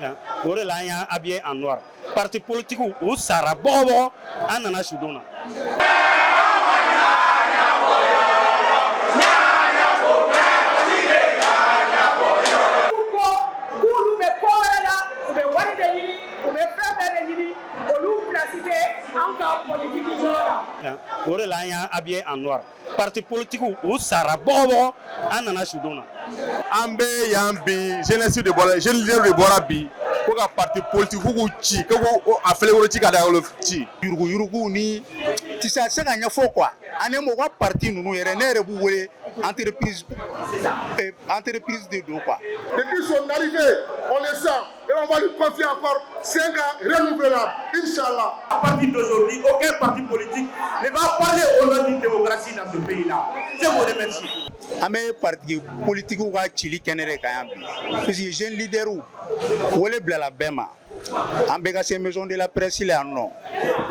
O de la an y'an habillé en noir parti politique u sara bɔgɔbɔgɔ an nana sudon na. O de la an y'an habillé en noir parti politique u sara bɔgɔbɔgɔ an nana sudon na. An bɛ yan bi jeunesse de bɔra jeune leader de bɔra bi ko ka parti politique k'u ci ko a fɛlɛkolo ci ka da yɔrɔ ci yurugu ni ti se ka ɲɛfɔ quoi ani mɔgɔ parti ninnu yɛrɛ ne yɛrɛ b'u wele entreprise de don quoi. Depuis son arrivée, on le sent et on va lui confier encore 5 ans renouvelables, Inch'Allah. À partir d'aujourd'hui, aucun parti politique ne va parler au nom d'une démocratie dans ce pays-là. Je vous remercie. An bɛ parti politique ka cili kɛnɛ de kan yan bi parce que jeune leader wele bilala bɛɛ ma an bɛ ka se maison de la presse la yan nɔ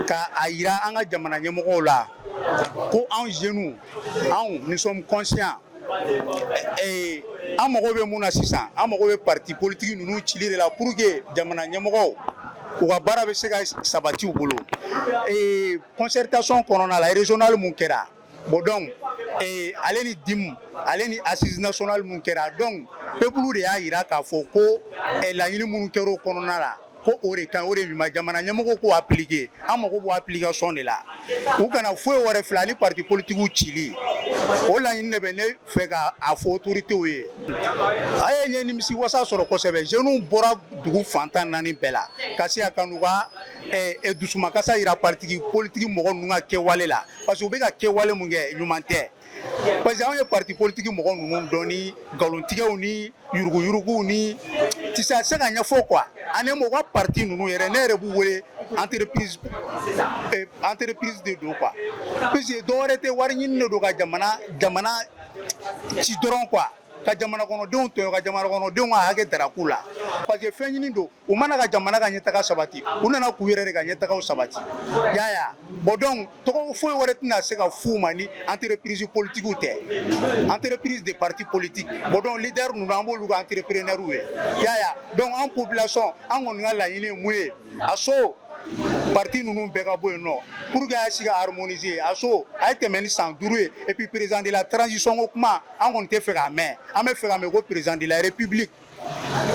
ka a yira an ka jamana ɲɛmɔgɔw la ko anw jeunes anw nous sommes conscients an mago bɛ mun na sisan an mago bɛ parti politique ninnu cili de la pour que jamana ɲɛmɔgɔw u ka baara bɛ se ka sabati u bolo concertation kɔnɔna la régional mun kɛra bon donc ale ni DIM ale ni assise nationale mun kɛra donc peuple de y'a yira k'a fɔ ko laɲini minnu kɛra o kɔnɔna la ko o de kan o de ɲuman jamana ɲɛmɔgɔ k'o appliquer an mago b'o application de la u kana foyi wɛrɛ filɛ ani parti politique cili o laɲini de bɛ ne fɛ ka a fɔ autorités ye a ye nimisi wasa sɔrɔ kosɛbɛ jeunes bɔra dugu fantan naani bɛɛ la ka se ka n'u ka dusumakasa yira parti politique mɔgɔ ninnu ka kɛwale la parce que u bɛ ka kɛwale mun kɛ ɲuman tɛ parce que anw ye parti politique mɔgɔ ninnu dɔn ni nkalontigɛw ni yuruguyuruguw ni ti se ka ɲɛfɔ quoi ani mɔgɔ parti ninnu yɛrɛ ne yɛrɛ b'u wele entreprise de don quoi parce que dɔwɛrɛ tɛ wari ɲini de don ka jamana ci dɔrɔn quoi ka jamana kɔnɔdenw tɔɲɔ ka jamana kɔnɔdenw ka hakɛ daraku la parce que fɛn ɲini don u mana ka jamana ka ɲɛtaga sabati u nana k'u yɛrɛ de ka ɲɛtagaw sabati yaya bon donc tɔgɔ foyi wɛrɛ tɛna se ka f'u ma ni entreprise politique tɛ entreprise de parti politique bon donc leader ninnu an b'olu ka entrepreneur ye yaya donc an population an kɔni ka laɲini ye mun ye a so parti ninnu bɛɛ ka bɔ yen nɔ pour que a se ka harmoniser a so a ye tɛmɛ ni san 5 ye et puis président de la transition ko kuma an kɔni tɛ fɛ k'a mɛn an bɛ fɛ ka mɛn ko président de la république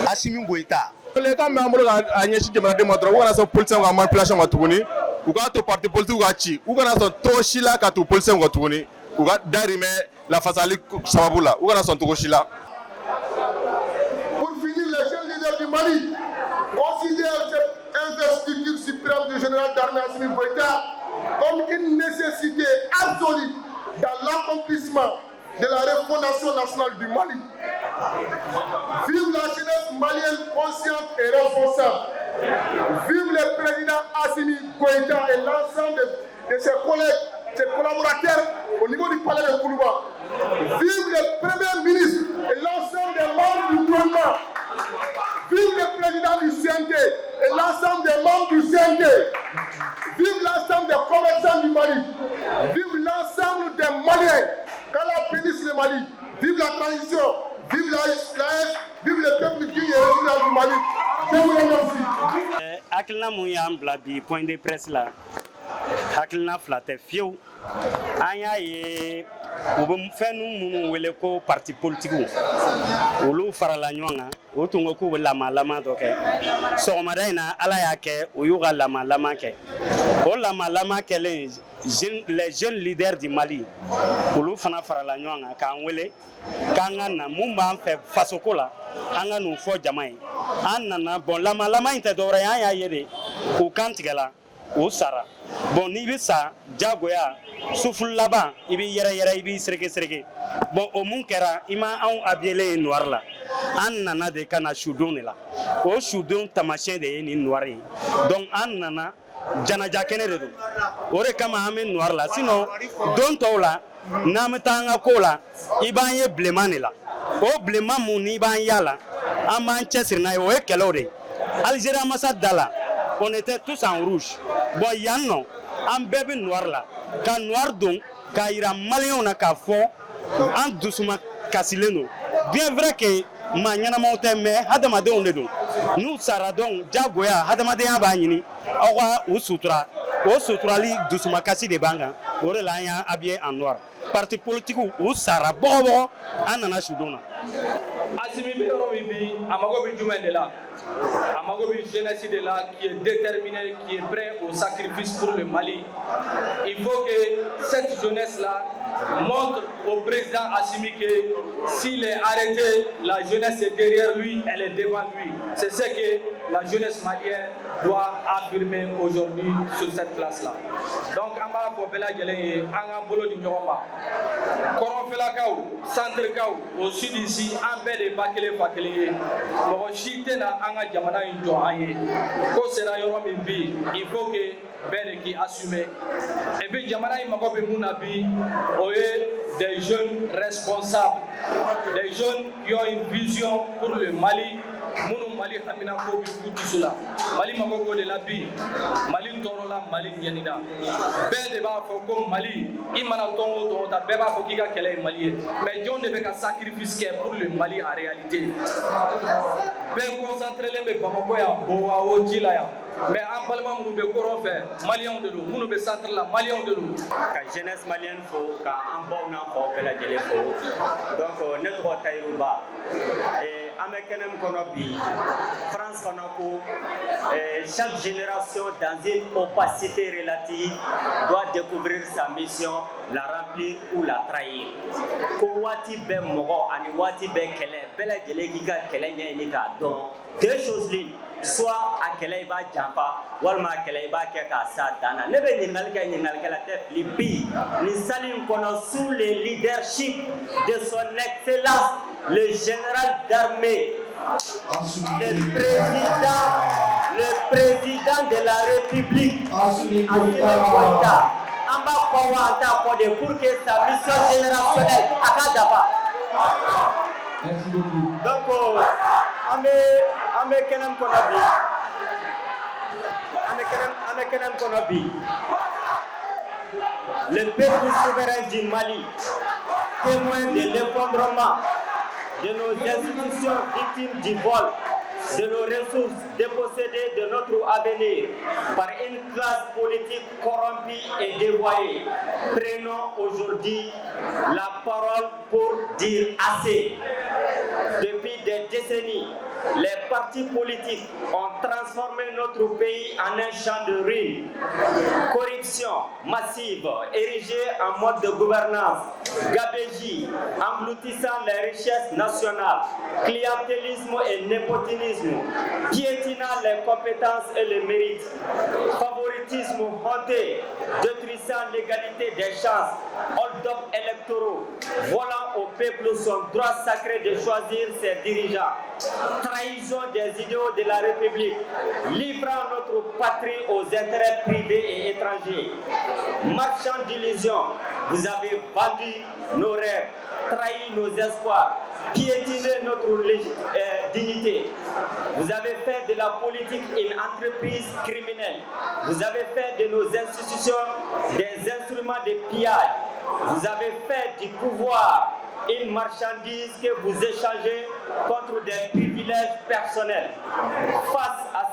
Assimi Goïta. L'état mɛ an bolo ka ɲɛsin jamanaden ma dɔrɔn u kana sɔn politicien ka manipulation ma tuguni u k'a to parti politique ka ci u kana sɔn togo si la ka tugu politicien kɔ tuguni u ka dahirimɛ lafasali sababu la u kana sɔn togo si la. Pour finir, les jeunes leaders du Mali considèrent cette investiture suprême du général d'armée Assimi Goïta comme une nécessité absolue dans l'accomplissement de la refondation nationale du Mali. Vive la jeunesse malienne consciente et responsable. Vive le président Assimi Goïta et l'ensemble de ses collègues, ses collaborateurs au niveau du palais de Koulouba. Vive le premier ministre et l'ensemble des membres du gouvernement. Vive le président du CNT et l'ensemble des membres du CNT. Vive l'ensemble des commerçants du Mali. Vive l'ensemble des Maliens. Qu'Allah bénisse le Mali. Vive la transition. Vive l'AS. Vive le peuple qui est résident du Mali. Je vous remercie. Hakilina mun y'an bila bi point de presse la hakilina fila tɛ fiyewu an y'a ye u bɛ fɛn minnu wele ko parti politique olu farala ɲɔgɔn kan o tun ko k'u bɛ lamalama dɔ kɛ sɔgɔmada in na ala y'a kɛ u y'u ka lamalama kɛ o lamalama kɛlen les jeunes leaders du Mali olu fana farala ɲɔgɔn kan k'an wele k'an ka na mun b'an fɛ fasoko la an ka n'u fɔ jama ye an nana bon lamalama in tɛ dɔwɛrɛ ye an y'a ye de k'u kan tigɛla o sara bon n'i bɛ sa jagoya sufulu laban i b'i yɛrɛ i b'i sereke bon o mun kɛra i ma anw habillé noir la an nana de ka na sudon de la o sudon tamasiyɛn de ye nin noir ye donc an nana janaja kɛnɛ de don o de kama an bɛ noir la sinon don tɔw la n'an bɛ taa an ka ko la i b'an ye bilenman de la o bilenman mun n'i b'an yala an b'an cɛsiri n'a ye o ye kɛlɛw de ye Algérie ambassade da la on était tous en rouge bon yan nɔ an bɛɛ bɛ noir la ka noir don k'a yira maliyɛnw na k'a fɔ an dusuma kasilen don bien vrai que maa ɲɛnamaw tɛ mais hadamadenw de don n'u sara donc jagoya hadamadenya b'a ɲini aw ka u sutura o suturali dusumakasi de b'an kan o de la an y'a habillé en noir parti politique u sara bɔgɔbɔgɔ an nana su don na. Assimi bɛ yɔrɔ min bi a mago bɛ jumɛn de la a mago bɛ jeunesse de la qui est déterminée qui est prêt au sacrifice pour le Mali. Il faut que cette jeunesse là montre au président Assimi que s'il est arrêté, la jeunesse est derrière lui, elle est devant lui. C'est ce que la jeunesse malienne doit affirmer aujourd'hui sur cette place-là. Donc, on va pour Bela Gelé, on a bolo du Nyoma. Koronfelakaou, Centre-Kaou, au sud ici, un bel et bakele fakele. Pour chiter na anga jamana injo aye. Ko sera yoro mimbi, il faut que Bel qui assume. Et puis jamana imakobe munabi, des jeunes responsables, des jeunes qui ont une vision pour le Mali. Munu Mali Hamina Kobi Kutusula, Mali Magogo de la Bi, Mali Torola, Mali Yanina. Ben de Bafoko Mali, Imana Tongo, Beba Fokiga Kele Mali. Mais John ne veut qu'un sacrifice pour le Mali en réalité. Ben concentrer les Bamokoya, Boa Ojilaya. Mais en parlant de nous courons faire Maliens de l'eau, nous centre la Maliens de l'eau. La jeunesse malienne faut qu'un bon enfant fait la téléphone. Donc notre taïruba et américain konobi France konoko chaque génération dans une opacité relative doit découvrir sa mission, la remplir ou la trahir. Ko wati be mogo ani wati be kele bela gelegi ka kele nyeni ka don deux choses li soit à kele ba jampa walma kele ba ke ka sa dana ne be ni nalka la tête libi ni salim kono sous le leadership de son excellence le général d'armée le président de la République Assimi Goïta amba kwa ata pour que sa mission générationnelle akadaba. Merci beaucoup. Donc ame kenem konabi le peuple souverain du Mali témoin de l'effondrement de nos institutions victimes du vol, de nos ressources dépossédées de notre avenir par une classe politique corrompue et dévoyée. Prenons aujourd'hui la parole pour dire assez. Depuis des décennies, les partis politiques ont transformé notre pays en un champ de ruines. Corruption massive, érigée en mode de gouvernance, gabégie, engloutissant les richesses nationales, clientélisme et népotisme, piétinant les compétences et les mérites, favoritisme honteux, détruisant l'égalité des chances, hold-up électoraux, volant au peuple son droit sacré de choisir ses dirigeants, trahison des idéaux de la République, livrant notre patrie aux intérêts privés et étrangers. Marchand d'illusions, vous avez vendu nos rêves, trahi nos espoirs, piétiné notre dignité. Vous avez fait de la politique une entreprise criminelle. Vous avez fait de nos institutions des instruments de pillage. Vous avez fait du pouvoir une marchandise que vous échangez contre des privilèges personnels. Face à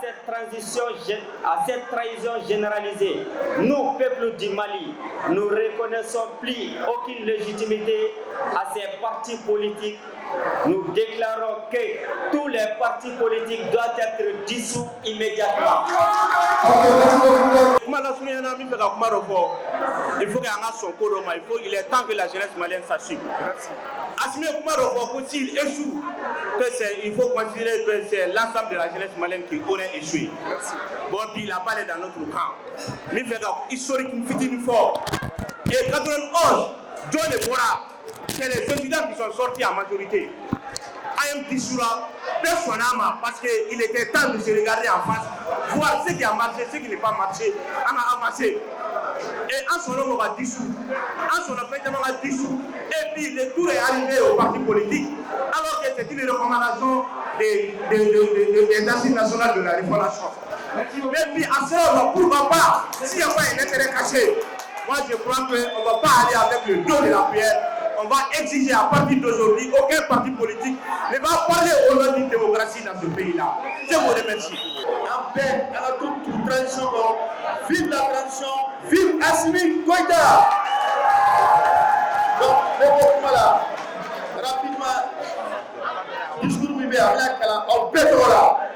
cette trahison généralisée, nous, peuple du Mali, nous reconnaissons plus aucune légitimité à ces partis politiques. Nous déclarons que tous les partis politiques doivent être dissous immédiatement. Il est temps que la jeunesse malienne s'assume. Assimi Goïta, s'il échoue, il faut considérer que c'est l'ensemble de la jeunesse malienne qui aurait échoué. Bon, puis il a parlé dans notre camp. Mais historique, une petite fort. Et 91, John et Bora, c'est les étudiants qui sont sortis en majorité. Ayam Tissoura, personnellement, parce qu'il était temps de se regarder en face, voir ce qui a marché, ce qui n'est pas marché, on a avancé. Et en son nom, on va dissoudre. En son nom, on va dissoudre. Et puis, le tour est arrivé au parti politique, alors que c'est une recommandation des assises nationales de la réformation. Et puis, à ce moment, pourquoi pas, s'il n'y a pas un intérêt caché, moi je crois qu'on ne va pas aller avec le dos de la pierre. on va exiger à partir d'aujourd'hui, aucun parti politique ne va parler au nom d'une démocratie dans ce pays-là. Je vous remercie. En paix, à la toute transition, vive la transition, vive Assimi Goïta. Donc, voilà, rapidement, discours Mibé Kala, en pétrole,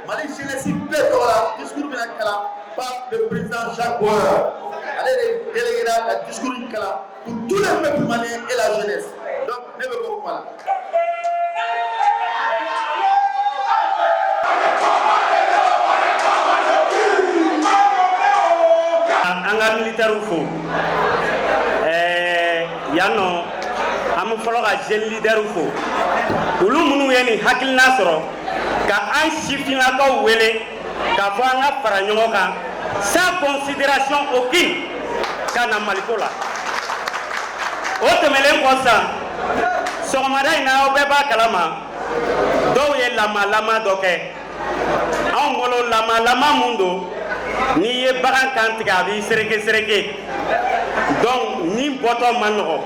Mali Jeunesse pétrole, discours Mibé Kala, par le président Jacques Boer. Allez, déléguer la discours Kala pour tous les peuples maliens et la jeunesse. Donc, ne me beaucoup mal. Anga militaire fo yano am folo ga jeune leader fo ulu munu yeni hakilna soro ka an sifina ka wele ka fo anga para nyongo kan sans considération aucune kana malikola o temelen ko sa sogomada ina o beba kalama do ye lama doke an ngolo lama mundo ni ye bagan kan tigɛ a b'i sereke donc ni bɔtɔ man nɔgɔ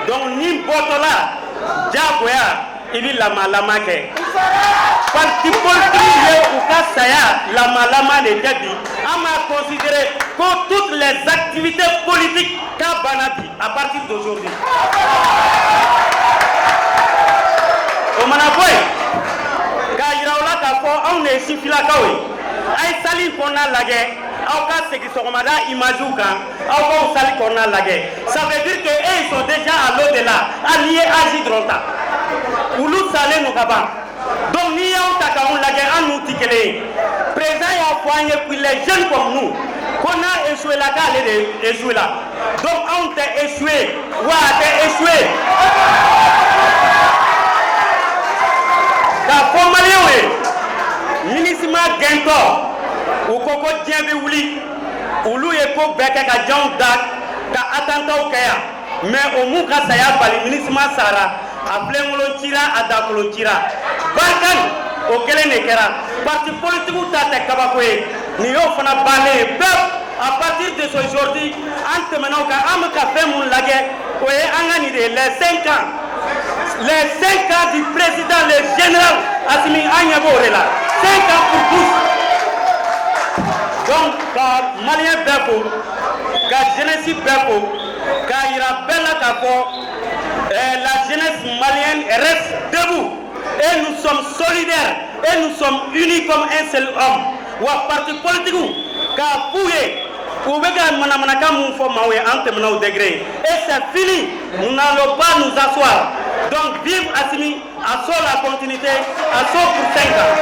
donc ni bɔtɔla jagoya i bi lama kɛ parti politique ye u ka saya lama de tɛ bi an m'a considérer que toutes les activités politiques k'a banna bi à partir d'aujourd'hui o mana bɔ yen k'a yira u la k'a fɔ anw de ye sifilakaw ye ay sali kɔnɔna lajɛ aw ka segin sɔgɔmada images kan aw k'aw sali kɔnɔna lajɛ ça veut dire que ils sont déjà à l'au-delà hali n'i ye âge dɔrɔn ta olu salen no ka ban donc n'i y'aw ta k'anw lajɛ an n'u tɛ kelen ye président y'a fɔ an ye les jeunes comme nous ko n'a échoué la k'ale de échoué la donc anw tɛ échoué wa a tɛ échoué k'a fɔ maliyɛnw ye minisma gɛntɔ u ko ko diɲɛ bɛ wuli olu ye ko bɛɛ kɛ ka janw da ka attentats kɛ yan mais o m'u ka saya bali minisma sara a filenkolon cira a dakolon cira barikani o kelen de kɛra parti politique ta tɛ kabako ye nin y'o fana bannen ye bɛɛ à partir de ce aujourd'hui an tɛmɛna o kan an bɛ ka fɛn mun lajɛ o ye an ka nin de ye les 5 ans du président le général Assimi an ɲɛ b'o de la 5 ans pour tous. Donc, ka Malien bɛɛ fo, ka jeunesse bɛɛ fo, k'a yira bɛɛ la k'a fɔ la jeunesse malienne reste debout et nous sommes solidaires et nous sommes unis comme un seul homme. Wa parti politique k'a f'u ye u bɛ ka manamanakan mun fɔ maaw ye an tɛmɛna o degré et c'est fini, nous n'allons pas nous asseoir. Donc vive Assimi, à la continuité, à pour 5 ans.